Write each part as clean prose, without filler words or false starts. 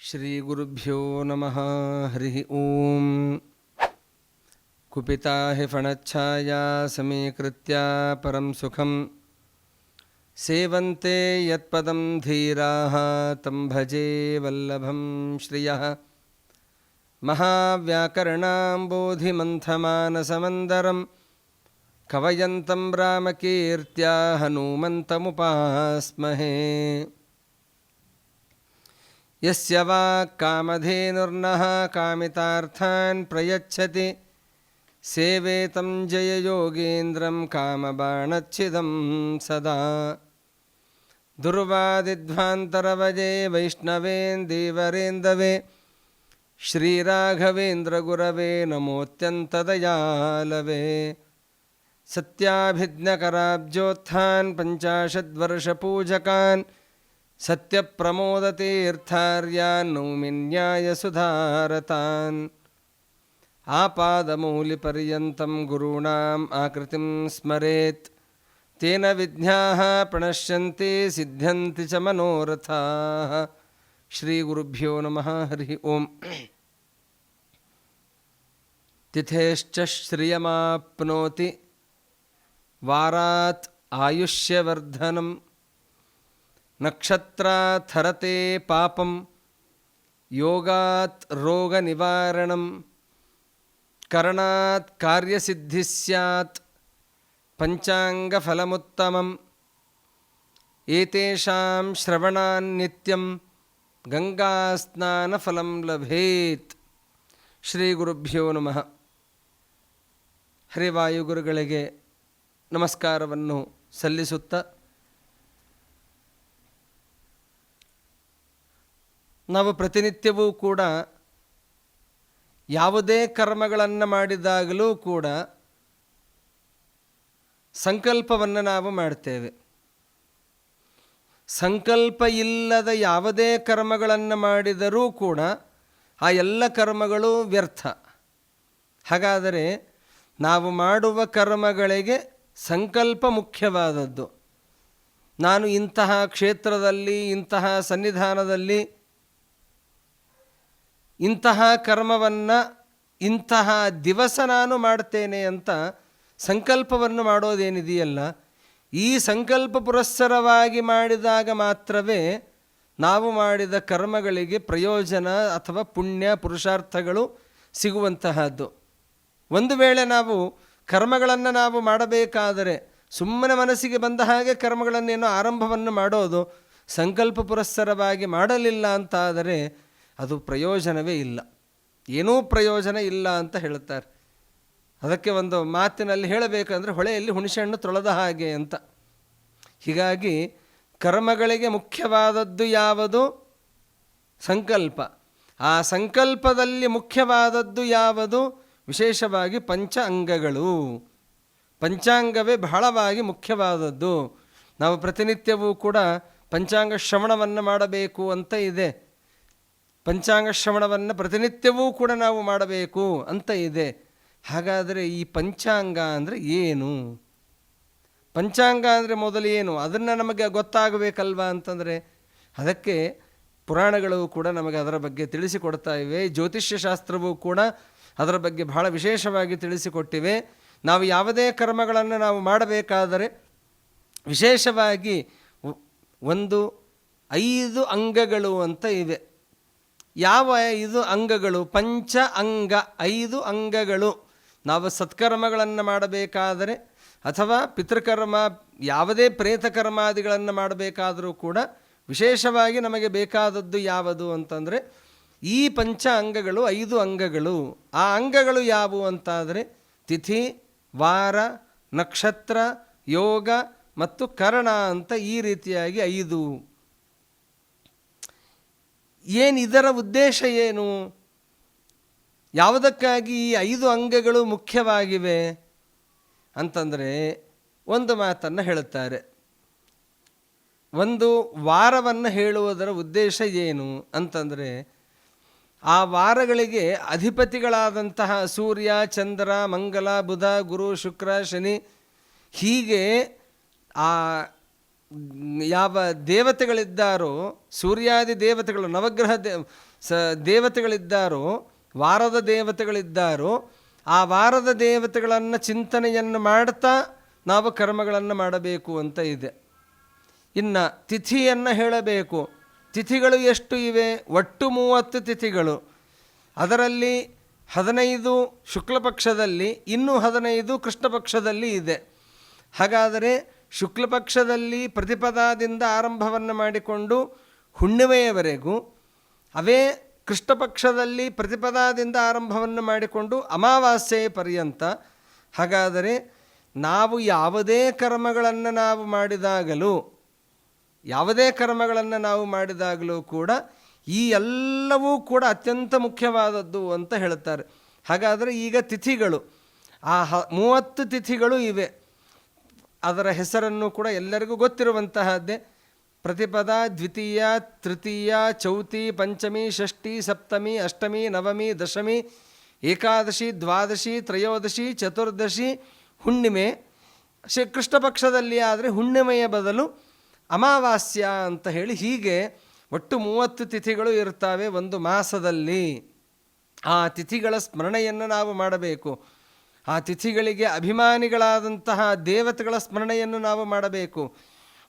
ಶ್ರೀಗುರುಭ್ಯೋ ನಮಃ. ಹರಿ ಓಂ. ಕುಪಿತಾ ಹಿ ಫಣಚ್ಛಾಯಾ ಸಮೀಕೃತ್ಯ ಪರಂ ಸುಖಂ ಸೇವಂತೆ ಯತ್ಪದಂ ಧೀರಾಃ ತಂ ಭಜೆ ವಲ್ಲಭಂ ಶ್ರಿಯಃ. ಮಹಾವ್ಯಾಕರಣಾಂಬೋಧಿಮಂಥಮಾನಸಮಂದರಂ ಕವಯಂತಂ ರಾಮಕೀರ್ತ್ಯಾ ಹನುಮಂತಮುಪಾಸ್ಮಹೇ. ಯಸ್ಯ ವಾಕ್ ಕಾಮಧೇನುರ್ನಃ ಕಾಮಿತಾರ್ಥಾನ್ ಪ್ರಯಚ್ಛತಿ ಸೇವೇತಂ ಜಯಯೋಗೇಂದ್ರಂ ಕಾಮಬಾಣಚ್ಛಿದಂ ಸದಾ. ದುರ್ವಾದಿಧ್ವಾಂತರವಜೇ ವೈಷ್ಣವೇಂದೀವರೇಂದವೇ ಶ್ರೀರಾಘವೇಂದ್ರ ಗುರವೇ ನಮೋತ್ಯಂತದಯಾಲವೇ. ಸತ್ಯಾಭಿಜ್ಞಕರಾಬ್ಜೋತ್ಥಾನ್ ಪಂಚಾಶದ್ವರ್ಷಪೂಜಕಾನ್ ಸತ್ಯಪ್ರಮೋದತೀರ್ಥಾರ್ಯಾನ್ ನೌಮಿನ್ಯಾಯಸುಧಾರತಾನ್. ಆಪಾದಮೌಲಿಪರ್ಯಂತಂ ಗುರುಣಾಂ ಆಕೃತಿಂ ಸ್ಮರೇತ್ ತೇನ ವಿಘ್ನಾಃ ಪ್ರಣಶ್ಯಂತಿ ಸಿದ್ಧ್ಯಂತಿ ಚ ಮನೋರಥಾಃ. ಶ್ರೀಗುರುಭ್ಯೋ ನಮಃ. ಹರಿ ಓಂ. ತಿಥೇಶ್ಚ ಶ್ರಿಯಮಾಪ್ನೋತಿ ವಾರಾತ್ ಆಯುಷ್ಯವರ್ಧನಂ. ನಕ್ಷತ್ರಾಥರತೆ ಪಾಪಂ ಯೋಗಾತ್ ರೋಗನಿವಾರಣಂ. ಕರ್ಣಾತ್ ಕಾರ್ಯಸಿದ್ಧಿ ಸ್ಯಾತ್ ಪಂಚಾಂಗಫಲಮುತ್ತಮಂ. ಏತೇಷಾಂ ಶ್ರವಣಾನ್ ನಿತ್ಯಂ ಗಂಗಾಸ್ನಾನಫಲಂ ಲಭೇತ್. ಶ್ರೀ ಗುರುಭ್ಯೋ ನಮಃ. ಹರಿವಾಯುಗುರುಗಳಿಗೆ ನಮಸ್ಕಾರವನ್ನು ಸಲ್ಲಿಸುತ್ತಾ ನಾವು ಪ್ರತಿನಿತ್ಯವೂ ಕೂಡ ಯಾವುದೇ ಕರ್ಮಗಳನ್ನು ಮಾಡಿದಾಗಲೂ ಕೂಡ ಸಂಕಲ್ಪವನ್ನು ನಾವು ಮಾಡ್ತೇವೆ. ಸಂಕಲ್ಪ ಇಲ್ಲದ ಯಾವುದೇ ಕರ್ಮಗಳನ್ನು ಮಾಡಿದರೂ ಕೂಡ ಆ ಎಲ್ಲ ಕರ್ಮಗಳು ವ್ಯರ್ಥ. ಹಾಗಾದರೆ ನಾವು ಮಾಡುವ ಕರ್ಮಗಳಿಗೆ ಸಂಕಲ್ಪ ಮುಖ್ಯವಾದದ್ದು. ನಾನು ಇಂತಹ ಕ್ಷೇತ್ರದಲ್ಲಿ, ಇಂತಹ ಸನ್ನಿಧಾನದಲ್ಲಿ ಇಂತಹ ಕರ್ಮವನ್ನು ಇಂತಹ ದಿವಸ ನಾನು ಮಾಡ್ತೇನೆ ಅಂತ ಸಂಕಲ್ಪವನ್ನು ಮಾಡೋದೇನಿದೆಯಲ್ಲ, ಈ ಸಂಕಲ್ಪ ಪುರಸ್ಸರವಾಗಿ ಮಾಡಿದಾಗ ಮಾತ್ರವೇ ನಾವು ಮಾಡಿದ ಕರ್ಮಗಳಿಗೆ ಪ್ರಯೋಜನ ಅಥವಾ ಪುಣ್ಯ ಪುರುಷಾರ್ಥಗಳು ಸಿಗುವಂತಹದ್ದು. ಒಂದು ವೇಳೆ ನಾವು ಕರ್ಮಗಳನ್ನು ನಾವು ಮಾಡಬೇಕಾದರೆ ಸುಮ್ಮನೆ ಮನಸ್ಸಿಗೆ ಬಂದ ಹಾಗೆ ಕರ್ಮಗಳನ್ನೇನೋ ಆರಂಭವನ್ನು ಮಾಡೋದು, ಸಂಕಲ್ಪ ಪುರಸ್ಸರವಾಗಿ ಮಾಡಲಿಲ್ಲ ಅಂತಾದರೆ ಅದು ಪ್ರಯೋಜನವೇ ಇಲ್ಲ, ಏನೂ ಪ್ರಯೋಜನ ಇಲ್ಲ ಅಂತ ಹೇಳುತ್ತಾರೆ. ಅದಕ್ಕೆ ಒಂದು ಮಾತಿನಲ್ಲಿ ಹೇಳಬೇಕಂದ್ರೆ ಹೊಳೆಯಲ್ಲಿ ಹುಣಸೆಹಣ್ಣು ತೊಳೆದ ಹಾಗೆ ಅಂತ. ಹೀಗಾಗಿ ಕರ್ಮಗಳಿಗೆ ಮುಖ್ಯವಾದದ್ದು ಯಾವುದು? ಸಂಕಲ್ಪ. ಆ ಸಂಕಲ್ಪದಲ್ಲಿ ಮುಖ್ಯವಾದದ್ದು ಯಾವುದು? ವಿಶೇಷವಾಗಿ ಪಂಚ ಅಂಗಗಳು. ಪಂಚಾಂಗವೇ ಬಹಳವಾಗಿ ಮುಖ್ಯವಾದದ್ದು. ನಾವು ಪ್ರತಿನಿತ್ಯವೂ ಕೂಡ ಪಂಚಾಂಗ ಶ್ರವಣವನ್ನು ಮಾಡಬೇಕು ಅಂತ ಇದೆ. ಪಂಚಾಂಗ ಶ್ರವಣವನ್ನು ಪ್ರತಿನಿತ್ಯವೂ ಕೂಡ ನಾವು ಮಾಡಬೇಕು ಅಂತ ಇದೆ. ಹಾಗಾದರೆ ಈ ಪಂಚಾಂಗ ಅಂದರೆ ಏನು? ಪಂಚಾಂಗ ಅಂದರೆ ಮೊದಲು ಏನು ಅದನ್ನು ನಮಗೆ ಗೊತ್ತಾಗಬೇಕಲ್ವಾ ಅಂತಂದರೆ ಅದಕ್ಕೆ ಪುರಾಣಗಳು ಕೂಡ ನಮಗೆ ಅದರ ಬಗ್ಗೆ ತಿಳಿಸಿಕೊಡ್ತಾ ಇವೆ. ಜ್ಯೋತಿಷ್ಯ ಶಾಸ್ತ್ರವೂ ಕೂಡ ಅದರ ಬಗ್ಗೆ ಬಹಳ ವಿಶೇಷವಾಗಿ ತಿಳಿಸಿಕೊಟ್ಟಿವೆ. ನಾವು ಯಾವುದೇ ಕರ್ಮಗಳನ್ನು ನಾವು ಮಾಡಬೇಕಾದರೆ ವಿಶೇಷವಾಗಿ 5 ಅಂಗಗಳು ಅಂತ ಇವೆ. ಯಾವ 5 ಅಂಗಗಳು? ಪಂಚ ಅಂಗ, 5 ಅಂಗಗಳು. ನಾವು ಸತ್ಕರ್ಮಗಳನ್ನು ಮಾಡಬೇಕಾದರೆ ಅಥವಾ ಪಿತೃಕರ್ಮ, ಯಾವುದೇ ಪ್ರೇತಕರ್ಮಾದಿಗಳನ್ನು ಮಾಡಬೇಕಾದರೂ ಕೂಡ ವಿಶೇಷವಾಗಿ ನಮಗೆ ಬೇಕಾದದ್ದು ಯಾವುದು ಅಂತಂದರೆ ಈ ಪಂಚ ಅಂಗಗಳು, 5 ಅಂಗಗಳು. ಆ ಅಂಗಗಳು ಯಾವುವು ಅಂತಾದರೆ ತಿಥಿ, ವಾರ, ನಕ್ಷತ್ರ, ಯೋಗ ಮತ್ತು ಕರ್ಣ ಅಂತ ಈ ರೀತಿಯಾಗಿ 5. ಏನು ಇದರ ಉದ್ದೇಶ ಏನು? ಯಾವುದಕ್ಕಾಗಿ ಈ 5 ಅಂಗಗಳು ಮುಖ್ಯವಾಗಿವೆ ಅಂತಂದರೆ ಒಂದು ಮಾತನ್ನು ಹೇಳುತ್ತಾರೆ. ಒಂದು ವಾರವನ್ನು ಹೇಳುವುದರ ಉದ್ದೇಶ ಏನು ಅಂತಂದರೆ ಆ ವಾರಗಳಿಗೆ ಅಧಿಪತಿಗಳಾದಂತಹ ಸೂರ್ಯ, ಚಂದ್ರ, ಮಂಗಲ, ಬುಧ, ಗುರು, ಶುಕ್ರ, ಶನಿ, ಹೀಗೆ ಆ ಯಾವ ದೇವತೆಗಳಿದ್ದಾರೋ, ಸೂರ್ಯಾದಿ ದೇವತೆಗಳು, ನವಗ್ರಹ ದೇವತೆಗಳಿದ್ದಾರೋ, ವಾರದ ದೇವತೆಗಳಿದ್ದಾರೋ, ಆ ವಾರದ ದೇವತೆಗಳನ್ನು ಚಿಂತನೆಯನ್ನು ಮಾಡ್ತಾ ನಾವು ಕರ್ಮಗಳನ್ನು ಮಾಡಬೇಕು ಅಂತ ಇದೆ. ಇನ್ನು ತಿಥಿಯನ್ನು ಹೇಳಬೇಕು. ತಿಥಿಗಳು ಎಷ್ಟು ಇವೆ? ಒಟ್ಟು 30 ತಿಥಿಗಳು. ಅದರಲ್ಲಿ 15 ಶುಕ್ಲ ಪಕ್ಷದಲ್ಲಿ, ಇನ್ನೂ 15 ಕೃಷ್ಣ ಪಕ್ಷದಲ್ಲಿ ಇದೆ. ಹಾಗಾದರೆ ಶುಕ್ಲ ಪಕ್ಷದಲ್ಲಿ ಪ್ರತಿಪದಾದಿಂದ ಆರಂಭವನ್ನು ಮಾಡಿಕೊಂಡು ಹುಣ್ಣಿಮೆಯವರೆಗೂ, ಅವೇ ಕೃಷ್ಣ ಪಕ್ಷದಲ್ಲಿ ಪ್ರತಿಪದಾದಿಂದ ಆರಂಭವನ್ನು ಮಾಡಿಕೊಂಡು ಅಮಾವಾಸ್ಯೆಯ ಪರ್ಯಂತ. ಹಾಗಾದರೆ ನಾವು ಯಾವುದೇ ಕರ್ಮಗಳನ್ನು ಮಾಡಿದಾಗಲೂ ಕೂಡ ಈ ಎಲ್ಲವೂ ಕೂಡ ಅತ್ಯಂತ ಮುಖ್ಯವಾದದ್ದು ಅಂತ ಹೇಳುತ್ತಾರೆ. ಹಾಗಾದರೆ ಈಗ ತಿಥಿಗಳು, ಆ 30 ತಿಥಿಗಳು ಇವೆ. ಅದರ ಹೆಸರನ್ನು ಕೂಡ ಎಲ್ಲರಿಗೂ ಗೊತ್ತಿರುವಂತಹದ್ದೇ. ಪ್ರತಿಪದ, ದ್ವಿತೀಯ, ತೃತೀಯ, ಚೌತಿ, ಪಂಚಮಿ, ಷಷ್ಠಿ, ಸಪ್ತಮಿ, ಅಷ್ಟಮಿ, ನವಮಿ, ದಶಮಿ, ಏಕಾದಶಿ, ದ್ವಾದಶಿ, ತ್ರಯೋದಶಿ, ಚತುರ್ದಶಿ, ಹುಣ್ಣಿಮೆ. ಕೃಷ್ಣ ಪಕ್ಷದಲ್ಲಿ ಆದರೆ ಹುಣ್ಣಿಮೆಯ ಬದಲು ಅಮಾವಾಸ್ಯ ಅಂತ ಹೇಳಿ, ಹೀಗೆ ಒಟ್ಟು 30 ತಿಥಿಗಳು ಇರ್ತವೆ ಒಂದು ಮಾಸದಲ್ಲಿ. ಆ ತಿಥಿಗಳ ಸ್ಮರಣೆಯನ್ನು ನಾವು ಮಾಡಬೇಕು. ಆ ತಿಥಿಗಳಿಗೆ ಅಭಿಮಾನಿಗಳಾದಂತಹ ದೇವತೆಗಳ ಸ್ಮರಣೆಯನ್ನು ನಾವು ಮಾಡಬೇಕು.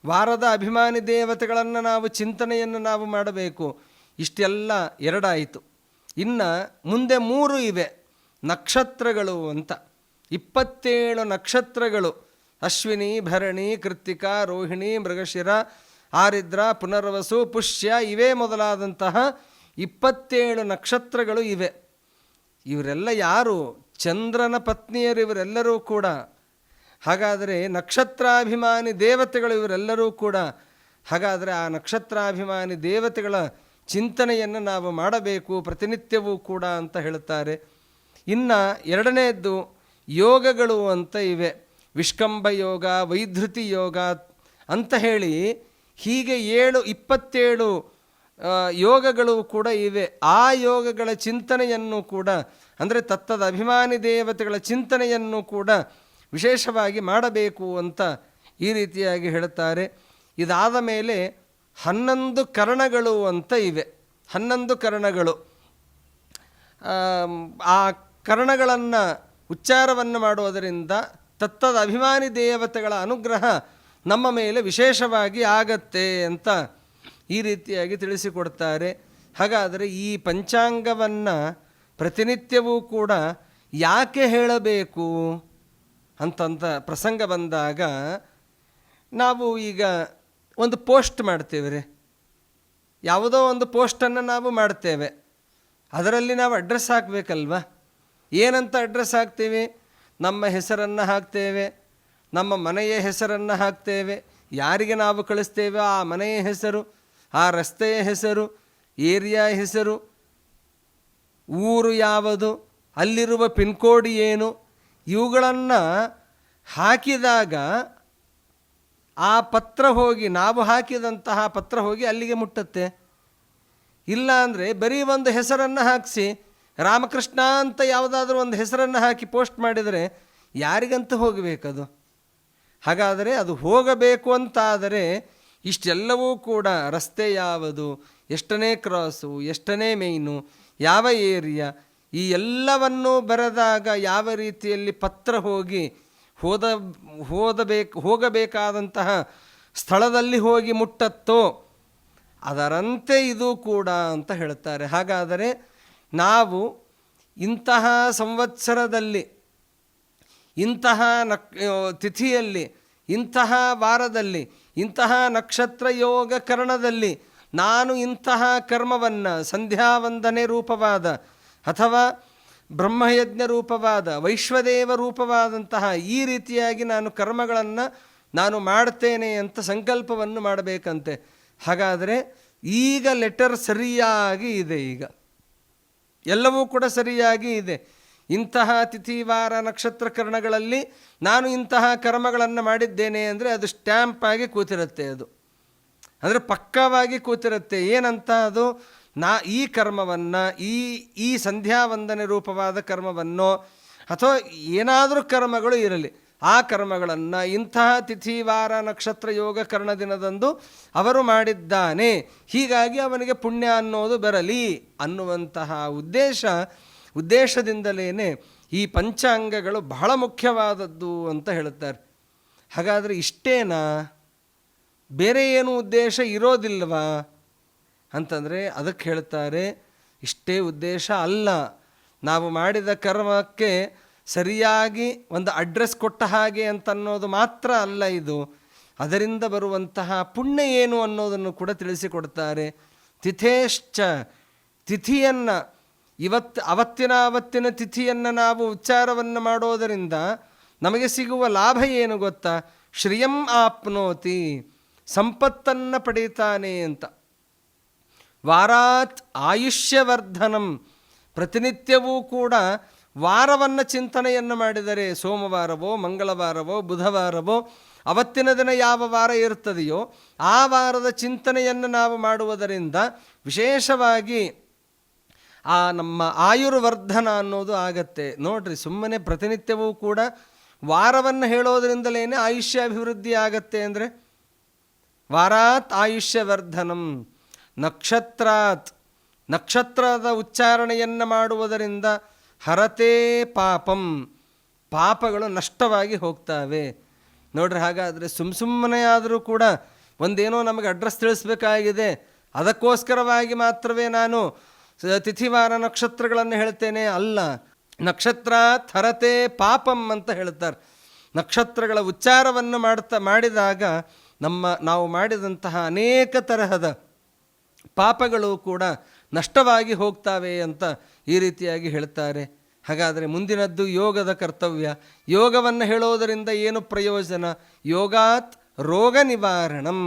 ವಾರದ ಅಭಿಮಾನಿ ದೇವತೆಗಳನ್ನು ನಾವು ಚಿಂತನೆಯನ್ನು ನಾವು ಮಾಡಬೇಕು. ಇಷ್ಟೆಲ್ಲ 2 ಆಯಿತು. ಇನ್ನು ಮುಂದೆ 3 ಇವೆ, ನಕ್ಷತ್ರಗಳು ಅಂತ. 27 ನಕ್ಷತ್ರಗಳು: ಅಶ್ವಿನಿ, ಭರಣಿ, ಕೃತ್ತಿಕ, ರೋಹಿಣಿ, ಮೃಗಶಿರ, ಆರಿದ್ರ, ಪುನರ್ವಸು, ಪುಷ್ಯ, ಇವೇ ಮೊದಲಾದಂತಹ 27 ನಕ್ಷತ್ರಗಳು ಇವೆ. ಇವರೆಲ್ಲ ಯಾರು? ಚಂದ್ರನ ಪತ್ನಿಯರು ಇವರೆಲ್ಲರೂ ಕೂಡ. ಹಾಗಾದರೆ ನಕ್ಷತ್ರಾಭಿಮಾನಿ ದೇವತೆಗಳು ಇವರೆಲ್ಲರೂ ಕೂಡ. ಹಾಗಾದರೆ ಆ ನಕ್ಷತ್ರಾಭಿಮಾನಿ ದೇವತೆಗಳ ಚಿಂತನೆಯನ್ನು ನಾವು ಮಾಡಬೇಕು ಪ್ರತಿನಿತ್ಯವೂ ಕೂಡ ಅಂತ ಹೇಳುತ್ತಾರೆ. ಇನ್ನು 2ನೇದ್ದು ಯೋಗಗಳು ಅಂತ ಇವೆ. ವಿಷ್ಕಂಭ ಯೋಗ, ವೈಧೃತಿ ಯೋಗ ಅಂತ ಹೇಳಿ ಹೀಗೆ 27 ಯೋಗಗಳು ಕೂಡ ಇವೆ. ಆ ಯೋಗಗಳ ಚಿಂತನೆಯನ್ನು ಕೂಡ, ಅಂದರೆ ತತ್ತದ ಅಭಿಮಾನಿ ದೇವತೆಗಳ ಚಿಂತನೆಯನ್ನು ಕೂಡ ವಿಶೇಷವಾಗಿ ಮಾಡಬೇಕು ಅಂತ ಈ ರೀತಿಯಾಗಿ ಹೇಳುತ್ತಾರೆ. ಇದಾದ ಮೇಲೆ 11 ಕರ್ಣಗಳು ಅಂತ ಇವೆ. 11 ಕರ್ಣಗಳು. ಆ ಕರ್ಣಗಳನ್ನು ಉಚ್ಚಾರವನ್ನು ಮಾಡುವುದರಿಂದ ತತ್ತದ ಅಭಿಮಾನಿ ದೇವತೆಗಳ ಅನುಗ್ರಹ ನಮ್ಮ ಮೇಲೆ ವಿಶೇಷವಾಗಿ ಆಗತ್ತೆ ಅಂತ ಈ ರೀತಿಯಾಗಿ ತಿಳಿಸಿಕೊಡ್ತಾರೆ. ಹಾಗಾದರೆ ಈ ಪಂಚಾಂಗವನ್ನು ಪ್ರತಿನಿತ್ಯವೂ ಕೂಡ ಯಾಕೆ ಹೇಳಬೇಕು ಅಂತಂತ ಪ್ರಸಂಗ ಬಂದಾಗ, ನಾವು ಈಗ ಒಂದು ಪೋಸ್ಟ್ ಮಾಡ್ತೇವೆ ರೀ, ಯಾವುದೋ ಒಂದು ಪೋಸ್ಟನ್ನು ನಾವು ಮಾಡ್ತೇವೆ. ಅದರಲ್ಲಿ ನಾವು ಅಡ್ರೆಸ್ ಹಾಕಬೇಕಲ್ವ? ಏನಂತ ಅಡ್ರೆಸ್ ಹಾಕ್ತೀವಿ? ನಮ್ಮ ಹೆಸರನ್ನು ಹಾಕ್ತೇವೆ, ನಮ್ಮ ಮನೆಯ ಹೆಸರನ್ನು ಹಾಕ್ತೇವೆ, ಯಾರಿಗೆ ನಾವು ಕಳಿಸ್ತೇವೆ ಆ ಮನೆಯ ಹೆಸರು, ಆ ರಸ್ತೆಯ ಹೆಸರು, ಏರಿಯಾ ಹೆಸರು, ಊರು ಯಾವುದು, ಅಲ್ಲಿರುವ ಪಿನ್ಕೋಡ್ ಏನು, ಇವುಗಳನ್ನು ಹಾಕಿದಾಗ ಆ ಪತ್ರ ಹೋಗಿ, ನಾವು ಹಾಕಿದಂತಹ ಪತ್ರ ಹೋಗಿ ಅಲ್ಲಿಗೆ ಮುಟ್ಟುತ್ತೆ. ಇಲ್ಲ ಅಂದರೆ ಬರೀ ಒಂದು ಹೆಸರನ್ನು ಹಾಕಿಸಿ ರಾಮಕೃಷ್ಣ ಅಂತ ಯಾವುದಾದ್ರೂ ಒಂದು ಹೆಸರನ್ನು ಹಾಕಿ ಪೋಸ್ಟ್ ಮಾಡಿದರೆ ಯಾರಿಗಂತ ಹೋಗಬೇಕದು? ಹಾಗಾದರೆ ಅದು ಹೋಗಬೇಕು ಅಂತಾದರೆ ಇಷ್ಟೆಲ್ಲವೂ ಕೂಡ, ರಸ್ತೆ ಯಾವುದು, ಎಷ್ಟನೇ ಕ್ರಾಸು, ಎಷ್ಟನೇ ಮೇಯ್ನು, ಯಾವ ಏರಿಯಾ, ಈ ಎಲ್ಲವನ್ನೂ ಬರೆದಾಗ ಯಾವ ರೀತಿಯಲ್ಲಿ ಪತ್ರ ಹೋಗಿ ಹೋಗಬೇಕಾದಂತಹ ಸ್ಥಳದಲ್ಲಿ ಹೋಗಿ ಮುಟ್ಟತ್ತೋ ಅದರಂತೆ ಇದು ಕೂಡ ಅಂತ ಹೇಳುತ್ತಾರೆ. ಹಾಗಾದರೆ ನಾವು ಇಂತಹ ಸಂವತ್ಸರದಲ್ಲಿ, ಇಂತಹ ತಿಥಿಯಲ್ಲಿ, ಇಂತಹ ವಾರದಲ್ಲಿ, ಇಂತಹ ನಕ್ಷತ್ರ ಯೋಗ ಕರ್ಣದಲ್ಲಿ ನಾನು ಇಂತಹ ಕರ್ಮವನ್ನು ಸಂಧ್ಯಾವಂದನೆ ರೂಪವಾದ ಅಥವಾ ಬ್ರಹ್ಮಯಜ್ಞ ರೂಪವಾದ ವೈಶ್ವದೇವ ರೂಪವಾದಂತಹ ಈ ರೀತಿಯಾಗಿ ನಾನು ಕರ್ಮಗಳನ್ನು ನಾನು ಮಾಡ್ತೇನೆ ಅಂತ ಸಂಕಲ್ಪವನ್ನು ಮಾಡಬೇಕಂತೆ. ಹಾಗಾದರೆ ಈಗ ಲೆಟರ್ ಸರಿಯಾಗಿ ಇದೆ, ಈಗ ಎಲ್ಲವೂ ಕೂಡ ಸರಿಯಾಗಿ ಇದೆ. ಇಂತಹ ತಿಥಿ ವಾರ ನಕ್ಷತ್ರ ಕರ್ಣಗಳಲ್ಲಿ ನಾನು ಇಂತಹ ಕರ್ಮಗಳನ್ನು ಮಾಡಿದ್ದೇನೆ ಅಂದರೆ ಅದು ಸ್ಟ್ಯಾಂಪ್ ಆಗಿ ಕೂತಿರುತ್ತೆ. ಅದು ಅಂದರೆ ಪಕ್ಕವಾಗಿ ಕೂತಿರುತ್ತೆ. ಏನಂತ ಅದು, ಈ ಕರ್ಮವನ್ನು, ಈ ಸಂಧ್ಯಾವಂದನೆ ರೂಪವಾದ ಕರ್ಮವನ್ನು ಅಥವಾ ಏನಾದರೂ ಕರ್ಮಗಳು ಇರಲಿ, ಆ ಕರ್ಮಗಳನ್ನು ಇಂತಹ ತಿಥಿ ವಾರ ನಕ್ಷತ್ರ ಯೋಗ ಕರ್ಣ ದಿನದಂದು ಅವರು ಮಾಡಿದ್ದಾನೆ, ಹೀಗಾಗಿ ಅವನಿಗೆ ಪುಣ್ಯ ಅನ್ನೋದು ಬರಲಿ ಅನ್ನುವಂತಹ ಉದ್ದೇಶದಿಂದಲೇ ಈ ಪಂಚಾಂಗಗಳು ಬಹಳ ಮುಖ್ಯವಾದದ್ದು ಅಂತ ಹೇಳುತ್ತಾರೆ. ಹಾಗಾದರೆ ಇಷ್ಟೇನಾ, ಬೇರೆ ಏನು ಉದ್ದೇಶ ಇರೋದಿಲ್ವಾ ಅಂತಂದರೆ ಅದಕ್ಕೆ ಹೇಳ್ತಾರೆ, ಇಷ್ಟೇ ಉದ್ದೇಶ ಅಲ್ಲ. ನಾವು ಮಾಡಿದ ಕರ್ಮಕ್ಕೆ ಸರಿಯಾಗಿ ಒಂದು ಅಡ್ರೆಸ್ ಕೊಟ್ಟ ಹಾಗೆ ಅಂತನ್ನೋದು ಮಾತ್ರ ಅಲ್ಲ ಇದು, ಅದರಿಂದ ಬರುವಂತಹ ಪುಣ್ಯ ಏನು ಅನ್ನೋದನ್ನು ಕೂಡ ತಿಳಿಸಿಕೊಡ್ತಾರೆ. ತಿಥೇಶ್ಚ, ತಿಥಿಯನ್ನು ಅವತ್ತಿನ ತಿಥಿಯನ್ನು ನಾವು ಉಚ್ಚಾರವನ್ನು ಮಾಡೋದರಿಂದ ನಮಗೆ ಸಿಗುವ ಲಾಭ ಏನು ಗೊತ್ತಾ? ಶ್ರಿಯಂ ಆಪ್ನೋತಿ, ಸಂಪತ್ತನ್ನು ಪಡೀತಾನೆ ಅಂತ. ವಾರಾತ್ ಆಯುಷ್ಯವರ್ಧನಂ, ಪ್ರತಿನಿತ್ಯವೂ ಕೂಡ ವಾರವನ್ನು ಚಿಂತನೆಯನ್ನು ಮಾಡಿದರೆ, ಸೋಮವಾರವೋ ಮಂಗಳವಾರವೋ ಬುಧವಾರವೋ ಅವತ್ತಿನ ದಿನ ಯಾವ ವಾರ ಇರ್ತದೆಯೋ ಆ ವಾರದ ಚಿಂತನೆಯನ್ನು ನಾವು ಮಾಡುವುದರಿಂದ ವಿಶೇಷವಾಗಿ ಆ ನಮ್ಮ ಆಯುರ್ವರ್ಧನ ಅನ್ನೋದು ಆಗತ್ತೆ. ನೋಡ್ರಿ, ಸುಮ್ಮನೆ ಪ್ರತಿನಿತ್ಯವೂ ಕೂಡ ವಾರವನ್ನು ಹೇಳೋದ್ರಿಂದಲೇ ಆಯುಷ್ಯ ಅಭಿವೃದ್ಧಿ ಆಗತ್ತೆ. ಅಂದರೆ ವಾರಾತ್ ಆಯುಷ್ಯವರ್ಧನಂ, ನಕ್ಷತ್ರಾತ್, ನಕ್ಷತ್ರದ ಉಚ್ಚಾರಣೆಯನ್ನು ಮಾಡುವುದರಿಂದ ಹರತೆ ಪಾಪಂ, ಪಾಪಗಳು ನಷ್ಟವಾಗಿ ಹೋಗ್ತವೆ. ನೋಡ್ರಿ, ಹಾಗಾದರೆ ಸುಮ್ಮನೆ ಆದರೂ ಕೂಡ ಒಂದೇನೋ ನಮಗೆ ಅಡ್ರೆಸ್ ತಿಳಿಸ್ಬೇಕಾಗಿದೆ, ಅದಕ್ಕೋಸ್ಕರವಾಗಿ ಮಾತ್ರವೇ ನಾನು ತಿಥಿವಾರ ನಕ್ಷತ್ರಗಳನ್ನು ಹೇಳ್ತೇನೆ ಅಲ್ಲ. ನಕ್ಷತ್ರಾತ್ ಹರತೆ ಪಾಪಂ ಅಂತ ಹೇಳ್ತಾರೆ. ನಕ್ಷತ್ರಗಳ ಉಚ್ಚಾರವನ್ನು ಮಾಡಿದಾಗ ನಾವು ಮಾಡಿದಂತಹ ಅನೇಕ ತರಹದ ಪಾಪಗಳು ಕೂಡ ನಷ್ಟವಾಗಿ ಹೋಗ್ತವೆ ಅಂತ ಈ ರೀತಿಯಾಗಿ ಹೇಳ್ತಾರೆ. ಹಾಗಾದರೆ ಮುಂದಿನದ್ದು ಯೋಗದ ಕರ್ತವ್ಯ. ಯೋಗವನ್ನು ಹೇಳೋದರಿಂದ ಏನು ಪ್ರಯೋಜನ? ಯೋಗಾತ್ ರೋಗ ನಿವಾರಣಂ.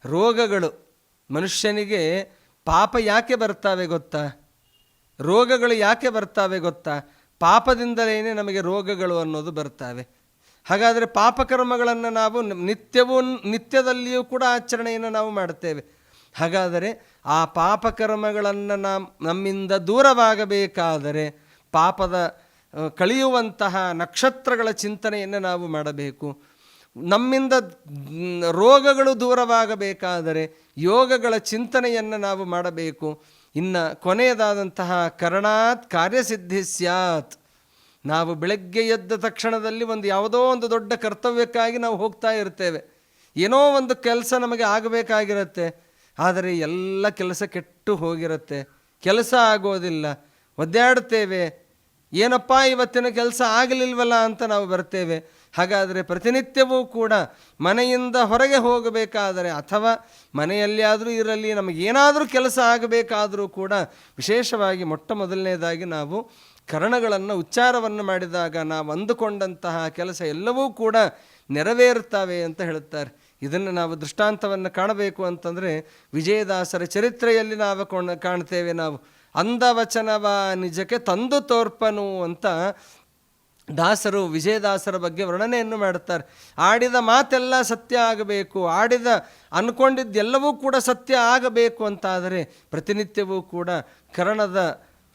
ರೋಗಗಳು, ಮನುಷ್ಯನಿಗೆ ಪಾಪ ಯಾಕೆ ಬರ್ತಾವೆ ಗೊತ್ತಾ? ರೋಗಗಳು ಯಾಕೆ ಬರ್ತಾವೆ ಗೊತ್ತಾ? ಪಾಪದಿಂದಲೇ ನಮಗೆ ರೋಗಗಳು ಅನ್ನೋದು ಬರ್ತಾವೆ. ಹಾಗಾದರೆ ಪಾಪಕರ್ಮಗಳನ್ನು ನಾವು ನಿತ್ಯದಲ್ಲಿಯೂ ಕೂಡ ಆಚರಣೆಯನ್ನು ನಾವು ಮಾಡ್ತೇವೆ. ಹಾಗಾದರೆ ಆ ಪಾಪಕರ್ಮಗಳನ್ನು ನಮ್ಮಿಂದ ದೂರವಾಗಬೇಕಾದರೆ ಪಾಪದ ಕಳೆಯುವಂತಹ ನಕ್ಷತ್ರಗಳ ಚಿಂತನೆಯನ್ನು ನಾವು ಮಾಡಬೇಕು. ನಮ್ಮಿಂದ ರೋಗಗಳು ದೂರವಾಗಬೇಕಾದರೆ ಯೋಗಗಳ ಚಿಂತನೆಯನ್ನು ನಾವು ಮಾಡಬೇಕು. ಇನ್ನು ಕೊನೆಯದಾದಂತಹ ಕರಣಾತ್ ಕಾರ್ಯಸಿದ್ಧಿ ಸ್ಯಾತ್. ನಾವು ಬೆಳಗ್ಗೆ ಎದ್ದ ತಕ್ಷಣದಲ್ಲಿ ಯಾವುದೋ ಒಂದು ದೊಡ್ಡ ಕರ್ತವ್ಯಕ್ಕಾಗಿ ನಾವು ಹೋಗ್ತಾ ಇರ್ತೇವೆ. ಏನೋ ಒಂದು ಕೆಲಸ ನಮಗೆ ಆಗಬೇಕಾಗಿರುತ್ತೆ, ಆದರೆ ಎಲ್ಲ ಕೆಲಸ ಕೆಟ್ಟು ಹೋಗಿರುತ್ತೆ, ಕೆಲಸ ಆಗೋದಿಲ್ಲ, ಒದ್ದಾಡ್ತೇವೆ. ಏನಪ್ಪ ಇವತ್ತಿನ ಕೆಲಸ ಆಗಲಿಲ್ವಲ್ಲ ಅಂತ ನಾವು ಬರ್ತೇವೆ. ಹಾಗಾದರೆ ಪ್ರತಿನಿತ್ಯವೂ ಕೂಡ ಮನೆಯಿಂದ ಹೊರಗೆ ಹೋಗಬೇಕಾದರೆ ಅಥವಾ ಮನೆಯಲ್ಲಿಯಾದರೂ ಇರಲಿ, ನಮಗೇನಾದರೂ ಕೆಲಸ ಆಗಬೇಕಾದರೂ ಕೂಡ ವಿಶೇಷವಾಗಿ ಮೊದಲನೇದಾಗಿ ನಾವು ಕರಣಗಳನ್ನು ಉಚ್ಚಾರವನ್ನು ಮಾಡಿದಾಗ ನಾವು ಅಂದುಕೊಂಡಂತಹ ಕೆಲಸ ಎಲ್ಲವೂ ಕೂಡ ನೆರವೇರುತ್ತವೆ ಅಂತ ಹೇಳುತ್ತಾರೆ. ಇದನ್ನು ನಾವು ದೃಷ್ಟಾಂತವನ್ನು ಕಾಣಬೇಕು ಅಂತಂದರೆ ವಿಜಯದಾಸರ ಚರಿತ್ರೆಯಲ್ಲಿ ನಾವು ಕಾಣ್ತೇವೆ. ನಾವು ಅಂದವಚನವ ನಿಜಕ್ಕೆ ತಂದು ತೋರ್ಪನು ಅಂತ ದಾಸರು ವಿಜಯದಾಸರ ಬಗ್ಗೆ ವರ್ಣನೆಯನ್ನು ಮಾಡುತ್ತಾರೆ. ಆಡಿದ ಮಾತೆಲ್ಲ ಸತ್ಯ ಆಗಬೇಕು, ಅಂದ್ಕೊಂಡಿದ್ದೆಲ್ಲವೂ ಕೂಡ ಸತ್ಯ ಆಗಬೇಕು ಅಂತಾದರೆ ಪ್ರತಿನಿತ್ಯವೂ ಕೂಡ ಕರಣದ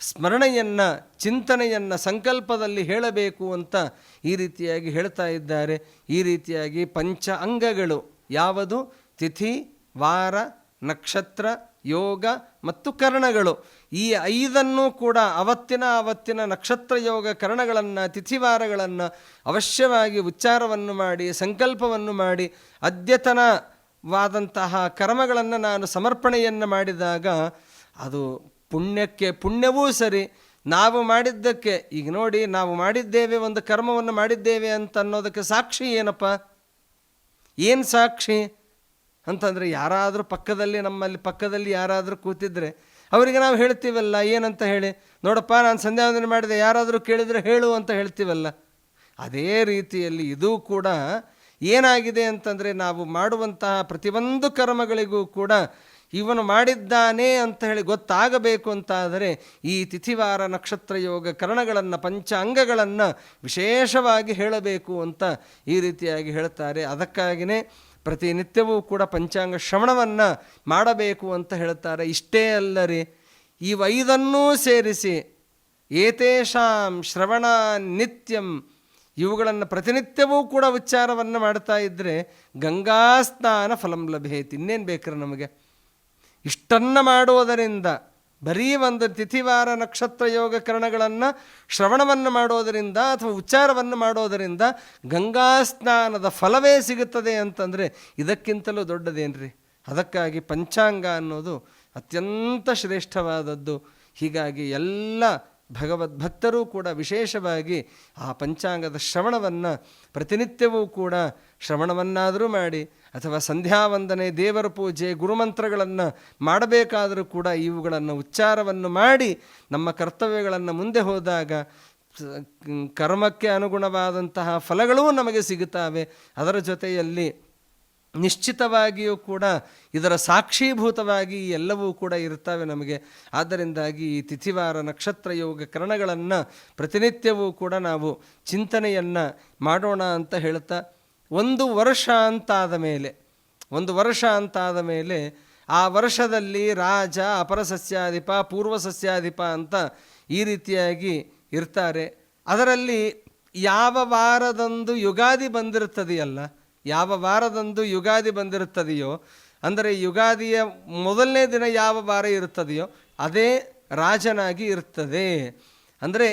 ಸ್ಮರಣೆಯನ್ನು, ಚಿಂತನೆಯನ್ನು ಸಂಕಲ್ಪದಲ್ಲಿ ಹೇಳಬೇಕು ಅಂತ ಈ ರೀತಿಯಾಗಿ ಹೇಳ್ತಾ ಇದ್ದಾರೆ. ಈ ರೀತಿಯಾಗಿ ಪಂಚ ಅಂಗಗಳು ಯಾವುದು? ತಿಥಿ, ವಾರ, ನಕ್ಷತ್ರ, ಯೋಗ ಮತ್ತು ಕರ್ಣಗಳು. ಈ 5 ಕೂಡ ಅವತ್ತಿನ ನಕ್ಷತ್ರ ಯೋಗ ಕರ್ಣಗಳನ್ನು, ತಿಥಿವಾರಗಳನ್ನು ಅವಶ್ಯವಾಗಿ ಉಚ್ಚಾರವನ್ನು ಮಾಡಿ ಸಂಕಲ್ಪವನ್ನು ಮಾಡಿ ಅದ್ಯತನವಾದಂತಹ ಕರ್ಮಗಳನ್ನು ನಾನು ಸಮರ್ಪಣೆಯನ್ನು ಮಾಡಿದಾಗ ಅದು ಪುಣ್ಯವೂ ಸರಿ. ನಾವು ಮಾಡಿದ್ದಕ್ಕೆ, ಈಗ ನೋಡಿ, ನಾವು ಮಾಡಿದ್ದೇವೆ, ಒಂದು ಕರ್ಮವನ್ನು ಮಾಡಿದ್ದೇವೆ ಅಂತ ಅನ್ನೋದಕ್ಕೆ ಸಾಕ್ಷಿ ಏನಪ್ಪ? ಏನು ಸಾಕ್ಷಿ ಅಂತಂದರೆ, ಯಾರಾದರೂ ನಮ್ಮಲ್ಲಿ ಪಕ್ಕದಲ್ಲಿ ಯಾರಾದರೂ ಕೂತಿದ್ರೆ ಅವರಿಗೆ ನಾವು ಹೇಳ್ತೀವಲ್ಲ, ಏನಂತ ಹೇಳಿ, ನೋಡಪ್ಪ ನಾನು ಸಂಧ್ಯಾವಂದನೆ ಮಾಡಿದೆ, ಯಾರಾದರೂ ಕೇಳಿದರೆ ಹೇಳು ಅಂತ ಹೇಳ್ತೀವಲ್ಲ. ಅದೇ ರೀತಿಯಲ್ಲಿ ಇದು ಕೂಡ ಏನಾಗಿದೆ ಅಂತಂದರೆ, ನಾವು ಮಾಡುವಂತಹ ಪ್ರತಿಯೊಂದು ಕರ್ಮಗಳಿಗೂ ಕೂಡ ಇವನು ಮಾಡಿದ್ದಾನೆ ಅಂತ ಹೇಳಿ ಗೊತ್ತಾಗಬೇಕು ಅಂತಾದರೆ ಈ ತಿಥಿವಾರ ನಕ್ಷತ್ರ ಯೋಗ ಕರ್ಣಗಳನ್ನು, ಪಂಚ ಅಂಗಗಳನ್ನು ವಿಶೇಷವಾಗಿ ಹೇಳಬೇಕು ಅಂತ ಈ ರೀತಿಯಾಗಿ ಹೇಳ್ತಾರೆ. ಅದಕ್ಕಾಗಿಯೇ ಪ್ರತಿನಿತ್ಯವೂ ಕೂಡ ಪಂಚಾಂಗ ಶ್ರವಣವನ್ನು ಮಾಡಬೇಕು ಅಂತ ಹೇಳ್ತಾರೆ. ಇಷ್ಟೇ ಅಲ್ಲರಿ, ಈ 5 ಸೇರಿಸಿ ಏತೇಷಾಂ ಶ್ರವಣ ನಿತ್ಯಂ, ಇವುಗಳನ್ನು ಪ್ರತಿನಿತ್ಯವೂ ಕೂಡ ಉಚ್ಚಾರವನ್ನು ಮಾಡ್ತಾ ಇದ್ದರೆ ಗಂಗಾ ಸ್ನಾನ ಫಲಂ ಲಭೇತ್. ಇನ್ನೇನು ಬೇಕ್ರಿ ನಮಗೆ? ಇಷ್ಟನ್ನು ಮಾಡುವುದರಿಂದ, ಬರೀ ಒಂದು ತಿಥಿವಾರ ನಕ್ಷತ್ರ ಯೋಗ ಕರಣಗಳನ್ನು ಶ್ರವಣವನ್ನು ಮಾಡೋದರಿಂದ ಅಥವಾ ಉಚ್ಚಾರವನ್ನು ಮಾಡೋದರಿಂದ ಗಂಗಾ ಸ್ನಾನದ ಫಲವೇ ಸಿಗುತ್ತದೆ ಅಂತಂದರೆ ಇದಕ್ಕಿಂತಲೂ ದೊಡ್ಡದೇನ್ರಿ? ಅದಕ್ಕಾಗಿ ಪಂಚಾಂಗ ಅನ್ನೋದು ಅತ್ಯಂತ ಶ್ರೇಷ್ಠವಾದದ್ದು. ಹೀಗಾಗಿ ಎಲ್ಲ ಭಗವದ್ಭಕ್ತರೂ ಕೂಡ ವಿಶೇಷವಾಗಿ ಆ ಪಂಚಾಂಗದ ಶ್ರವಣವನ್ನು ಪ್ರತಿನಿತ್ಯವೂ ಕೂಡ ಶ್ರವಣವನ್ನಾದರೂ ಮಾಡಿ, ಅಥವಾ ಸಂಧ್ಯಾವಂದನೆ, ದೇವರ ಪೂಜೆ, ಗುರುಮಂತ್ರಗಳನ್ನು ಮಾಡಬೇಕಾದರೂ ಕೂಡ ಇವುಗಳನ್ನು ಉಚ್ಚಾರವನ್ನು ಮಾಡಿ ನಮ್ಮ ಕರ್ತವ್ಯಗಳನ್ನು ಮುಂದೆ ಹೋದಾಗ ಕರ್ಮಕ್ಕೆ ಅನುಗುಣವಾದಂತಹ ಫಲಗಳೂ ನಮಗೆ ಸಿಗುತ್ತವೆ. ಅದರ ಜೊತೆಯಲ್ಲಿ ನಿಶ್ಚಿತವಾಗಿಯೂ ಕೂಡ ಇದರ ಸಾಕ್ಷೀಭೂತವಾಗಿ ಎಲ್ಲವೂ ಕೂಡ ಇರ್ತವೆ ನಮಗೆ. ಆದ್ದರಿಂದಾಗಿ ಈ ತಿಥಿವಾರ ನಕ್ಷತ್ರ ಯೋಗ ಕರಣಗಳನ್ನು ಪ್ರತಿನಿತ್ಯವೂ ಕೂಡ ನಾವು ಚಿಂತನೆಯನ್ನು ಮಾಡೋಣ ಅಂತ ಹೇಳ್ತಾ, ಒಂದು ವರ್ಷ ಅಂತಾದ ಮೇಲೆ ಆ ವರ್ಷದಲ್ಲಿ ರಾಜ, ಅಪರ ಸಸ್ಯಾಧಿಪ, ಪೂರ್ವ ಸಸ್ಯಾಧಿಪ ಅಂತ ಈ ರೀತಿಯಾಗಿ ಇರ್ತಾರೆ. ಅದರಲ್ಲಿ ಯಾವ ವಾರದಂದು ಯುಗಾದಿ ಬಂದಿರುತ್ತದೆಯೋ ಅಂದರೆ ಯುಗಾದಿಯ ಮೊದಲನೇ ದಿನ ಯಾವ ವಾರ ಇರುತ್ತದೆಯೋ ಅದೇ ರಾಜನಾಗಿ ಇರ್ತದೆ. ಅಂದರೆ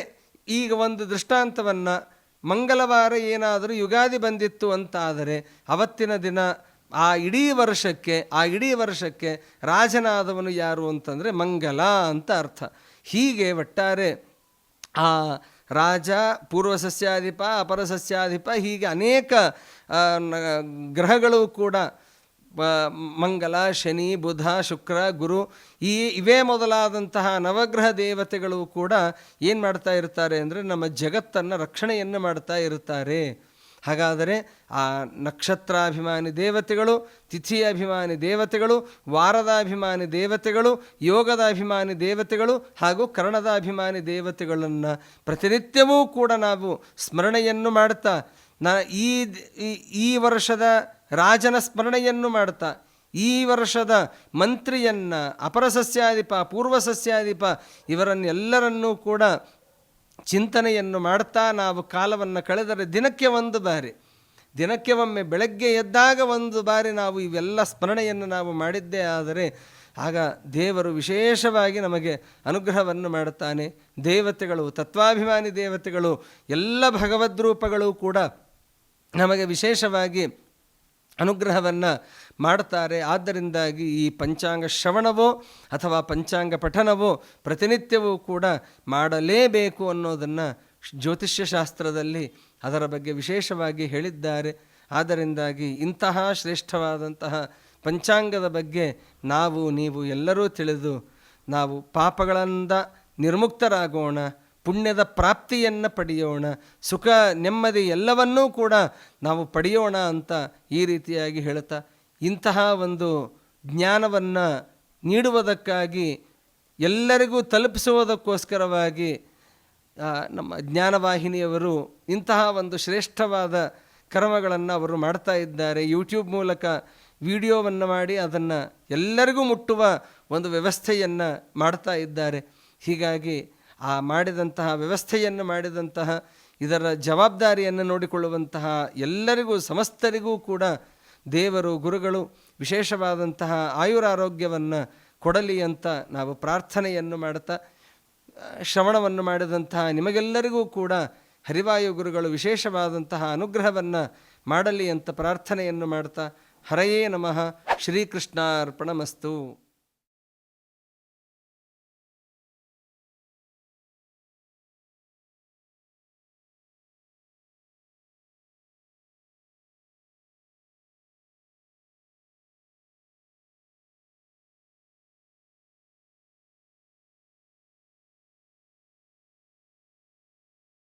ಈಗ ಒಂದು ದೃಷ್ಟಾಂತವನ್ನು, ಮಂಗಳವಾರ ಏನಾದರೂ ಯುಗಾದಿ ಬಂದಿತ್ತು ಅಂತಾದರೆ ಅವತ್ತಿನ ದಿನ ಆ ಇಡೀ ವರ್ಷಕ್ಕೆ ರಾಜನಾದವನು ಯಾರು ಅಂತಂದರೆ ಮಂಗಲ ಅಂತ ಅರ್ಥ. ಹೀಗೆ ಒಟ್ಟಾರೆ ಆ ರಾಜ, ಪೂರ್ವ ಸಸ್ಯಾಧಿಪ, ಅಪರ ಸಸ್ಯಾಧಿಪ, ಹೀಗೆ ಅನೇಕ ಗ್ರಹಗಳು ಕೂಡ ಮಂಗಲ, ಶನಿ, ಬುಧ, ಶುಕ್ರ, ಗುರು, ಇವೇ ಮೊದಲಾದಂತಹ ನವಗ್ರಹ ದೇವತೆಗಳು ಕೂಡ ಏನು ಮಾಡ್ತಾ ಇರ್ತಾರೆ ಅಂದರೆ ನಮ್ಮ ಜಗತ್ತನ್ನು ರಕ್ಷಣೆಯನ್ನು ಮಾಡ್ತಾ ಇರ್ತಾರೆ. ಹಾಗಾದರೆ ಆ ನಕ್ಷತ್ರಾಭಿಮಾನಿ ದೇವತೆಗಳು, ತಿಥಿಯ ಅಭಿಮಾನಿ ದೇವತೆಗಳು, ವಾರದ ಅಭಿಮಾನಿ ದೇವತೆಗಳು, ಯೋಗದ ಅಭಿಮಾನಿ ದೇವತೆಗಳು ಹಾಗೂ ಕರ್ಣದ ಅಭಿಮಾನಿ ದೇವತೆಗಳನ್ನು ಪ್ರತಿನಿತ್ಯವೂ ಕೂಡ ನಾವು ಸ್ಮರಣೆಯನ್ನು ಮಾಡ್ತಾ, ಈ ವರ್ಷದ ರಾಜನ ಸ್ಮರಣೆಯನ್ನು ಮಾಡ್ತಾ, ಈ ವರ್ಷದ ಮಂತ್ರಿಯನ್ನು, ಅಪರ ಸಸ್ಯಾಧಿಪ, ಪೂರ್ವ ಸಸ್ಯಾಧಿಪ ಇವರನ್ನೆಲ್ಲರನ್ನೂ ಕೂಡ ಚಿಂತನೆಯನ್ನು ಮಾಡ್ತಾ ನಾವು ಕಾಲವನ್ನು ಕಳೆದರೆ ದಿನಕ್ಕೆ ಒಮ್ಮೆ ಬೆಳಗ್ಗೆ ಎದ್ದಾಗ ಒಂದು ಬಾರಿ ನಾವು ಇವೆಲ್ಲ ಸ್ಮರಣೆಯನ್ನು ನಾವು ಮಾಡಿದ್ದೇ ಆದರೆ ಆಗ ದೇವರು ವಿಶೇಷವಾಗಿ ನಮಗೆ ಅನುಗ್ರಹವನ್ನು ಮಾಡುತ್ತಾನೆ. ದೇವತೆಗಳು, ತತ್ವಾಭಿಮಾನಿ ದೇವತೆಗಳು, ಎಲ್ಲ ಭಗವದ್ರೂಪಗಳು ಕೂಡ ನಮಗೆ ವಿಶೇಷವಾಗಿ ಅನುಗ್ರಹವನ್ನು ಮಾಡ್ತಾರೆ. ಆದ್ದರಿಂದಾಗಿ ಈ ಪಂಚಾಂಗ ಶ್ರವಣವೋ ಅಥವಾ ಪಂಚಾಂಗ ಪಠನವೋ ಪ್ರತಿನಿತ್ಯವೂ ಕೂಡ ಮಾಡಲೇಬೇಕು ಅನ್ನೋದನ್ನು ಜ್ಯೋತಿಷ್ಯ ಶಾಸ್ತ್ರದಲ್ಲಿ ಅದರ ಬಗ್ಗೆ ವಿಶೇಷವಾಗಿ ಹೇಳಿದ್ದಾರೆ. ಆದ್ದರಿಂದಾಗಿ ಇಂತಹ ಶ್ರೇಷ್ಠವಾದಂತಹ ಪಂಚಾಂಗದ ಬಗ್ಗೆ ನೀವು ಎಲ್ಲರೂ ತಿಳಿದು ನಾವು ಪಾಪಗಳಿಂದ ನಿರ್ಮುಕ್ತರಾಗೋಣ, ಪುಣ್ಯದ ಪ್ರಾಪ್ತಿಯನ್ನು ಪಡೆಯೋಣ, ಸುಖ ನೆಮ್ಮದಿ ಎಲ್ಲವನ್ನೂ ಕೂಡ ನಾವು ಪಡೆಯೋಣ ಅಂತ ಈ ರೀತಿಯಾಗಿ ಹೇಳ್ತಾ, ಇಂತಹ ಒಂದು ಜ್ಞಾನವನ್ನು ನೀಡುವುದಕ್ಕಾಗಿ ಎಲ್ಲರಿಗೂ ತಲುಪಿಸುವುದಕ್ಕೋಸ್ಕರವಾಗಿ ನಮ್ಮ ಜ್ಞಾನವಾಹಿನಿಯವರು ಇಂತಹ ಒಂದು ಶ್ರೇಷ್ಠವಾದ ಕರ್ಮಗಳನ್ನು ಅವರು ಮಾಡ್ತಾ ಇದ್ದಾರೆ. ಯೂಟ್ಯೂಬ್ ಮೂಲಕ ವಿಡಿಯೋವನ್ನು ಮಾಡಿ ಅದನ್ನು ಎಲ್ಲರಿಗೂ ಮುಟ್ಟುವ ಒಂದು ವ್ಯವಸ್ಥೆಯನ್ನು ಮಾಡ್ತಾ ಇದ್ದಾರೆ. ಹೀಗಾಗಿ ಆ ಮಾಡಿದಂತಹ ವ್ಯವಸ್ಥೆಯನ್ನು ಮಾಡಿದಂತಹ ಇದರ ಜವಾಬ್ದಾರಿಯನ್ನು ನೋಡಿಕೊಳ್ಳುವಂತಹ ಎಲ್ಲರಿಗೂ, ಸಮಸ್ತರಿಗೂ ಕೂಡ ದೇವರು, ಗುರುಗಳು ವಿಶೇಷವಾದಂತಹ ಆಯುರಾರೋಗ್ಯವನ್ನು ಕೊಡಲಿ ಅಂತ ನಾವು ಪ್ರಾರ್ಥನೆಯನ್ನು ಮಾಡುತ್ತಾ, ಶ್ರವಣವನ್ನು ಮಾಡಿದಂತಹ ನಿಮಗೆಲ್ಲರಿಗೂ ಕೂಡ ಹರಿವಾಯು ಗುರುಗಳು ವಿಶೇಷವಾದಂತಹ ಅನುಗ್ರಹವನ್ನು ಮಾಡಲಿ ಅಂತ ಪ್ರಾರ್ಥನೆಯನ್ನು ಮಾಡ್ತಾ, ಹರಯೇ ನಮಃ. ಶ್ರೀಕೃಷ್ಣಾರ್ಪಣಮಸ್ತು.